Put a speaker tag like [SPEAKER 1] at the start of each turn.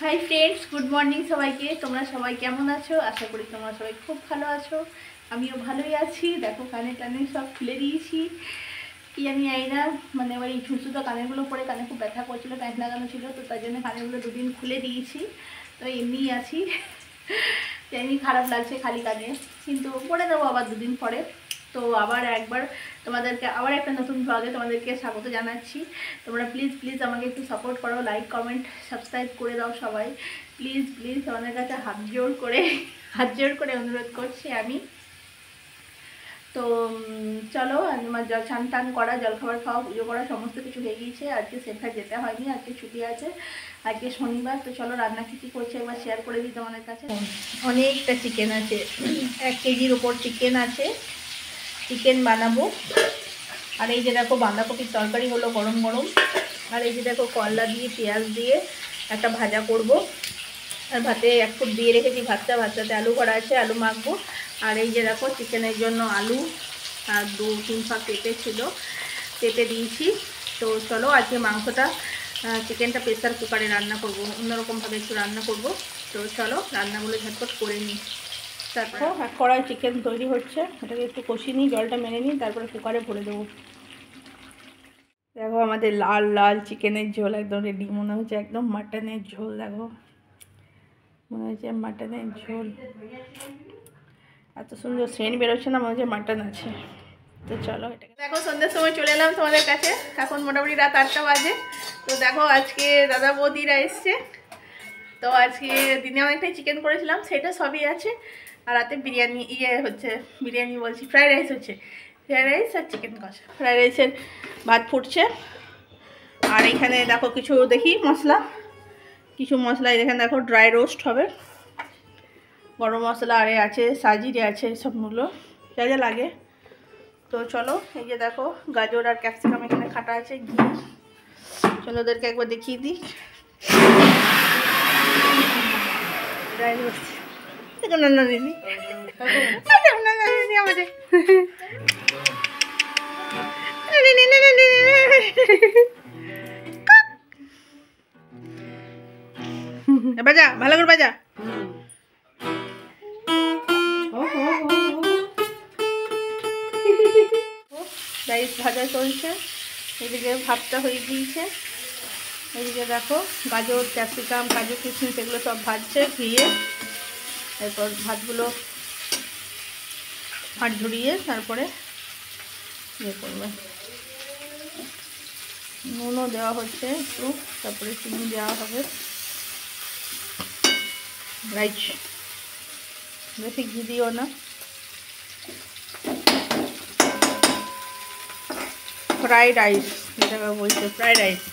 [SPEAKER 1] Hi friends, good morning সবাইকে। তোমরা সবাই কেমন আছো? আশা করি তোমরা সবাই খুব ভালো আছো। আমিও ভালোই আছি। দেখো কানে টানে সব খুলে দিয়েছি। কি আমি না মানে ওই ছুঁচুতো কানেরগুলো পরে কানে খুব ব্যথা করছিলো, প্যান্ট লাগানো ছিল, তো তাই জন্য কানেরগুলো দুদিন খুলে দিয়েছি। তো এমনিই আছি, এমনি খারাপ লাগছে খালি কানে, কিন্তু পরে দেবো আবার দুদিন পরে। তো আবার একবার তোমাদেরকে আবার একটা নতুন ব্লগে তোমাদেরকে স্বাগত জানাচ্ছি। তোমরা প্লিজ প্লিজ আমাকে একটু সাপোর্ট করো, লাইক কমেন্ট সাবস্ক্রাইব করে দাও সবাই। প্লিজ প্লিজ তোমাদের কাছে হাত জোর করে অনুরোধ করছি আমি। তো চলো, আমার স্নান টান করা, জলখাবার খাওয়া, পুজো করা সমস্ত কিছু হয়ে গিয়েছে। আজকে সেখানে যেতে হয়নি, আজকে ছুটি আছে, আজকে শনিবার। তো চলো রান্না কী করছে একবার শেয়ার করে দিই তোমাদের কাছে। অনেকটা চিকেন আছে, 1 কেজির ওপর চিকেন আছে। চিকেন বানাবো। আর এই যে দেখো বাঁধাকপির তরকারি হলো গরম গরম। আর এই যে দেখো করলা দিয়ে পেঁয়াজ দিয়ে একটা ভাজা করব। আর ভাতে 1 ফুট দিয়ে রেখেছি ভাতটাতে আলু ভরা আছে, আলু মাখবো। আর এই যে দেখো চিকেনের জন্য আলু আর 2-3 ফাঁক পেঁপে ছিল, পেঁপে দিয়েছি। তো চলো আজকে মাংসটা চিকেনটা প্রেসার কুকারে রান্না করব, অন্যরকমভাবে একটু রান্না করব। তো চলো রান্নাগুলো ঝটপট করে নিই। তারপর এক কড়াই চিকেন তৈরি হচ্ছে, এটাকে একটু কষিয়ে নিই, জলটা মেরে নিই, তারপরে কুকারে ভরে দেবো। দেখো আমাদের লাল লাল চিকেনের ঝোল একদম রেডি, মনে হচ্ছে একদম মাটনের ঝোল। দেখো মনে হচ্ছে মাটনের ঝোল, এত সুন্দর সেন্ট বেরোচ্ছে না, মনে হচ্ছে মাটন আছে। তো চলো এটাকে দেখো, সন্ধ্যের সময় চলে এলাম তোমাদের কাছে। এখন মোটামুটি রাত 8টা বাজে। তো দেখো আজকে দাদা বৌদিরা এসছে। তো আজকে দিনে অনেকটাই চিকেন করেছিলাম, সেটা সবই আছে। আর রাতে বিরিয়ানি হচ্ছে, বিরিয়ানি বলছি, ফ্রাইড রাইস হচ্ছে। ফ্রাইড রাইস আর চিকেন কষা। ফ্রাইড রাইসের ভাত ফুটছে। আর এখানে দেখো কিছু দেখি মশলা এখানে দেখো ড্রাই রোস্ট হবে, গরম মশলা আরে আছে, সাজিরে আছে, সবগুলো যা যা লাগে। তো চলো এই যে দেখো গাজর আর ক্যাপসিকাম এখানে কাটা আছে, ঘি। চলো ওদেরকে একবার দেখিয়ে দিই। ড্রাই রোস্ট দেখো না দিদি, আমাদের বাজা ভালো করে বাজা। রাইস ভাজা চলছে, এদিকে ভাতটা হয়ে গিয়েছে। এদিকে দেখো গাজর ক্যাপসিকাম কাজু কিশমিশ এগুলো সব ভাজছে ঘিয়ে। এরপর ভাতগুলো ভাত ঝরিয়ে তারপরে ইয়ে করবে। নুনও দেওয়া হচ্ছে একটু, তারপরে চিনি দেওয়া হবে। রাইস বেশি ঘি দিও না। ফ্রাইড রাইস যেটা বলছে, ফ্রাইড রাইস।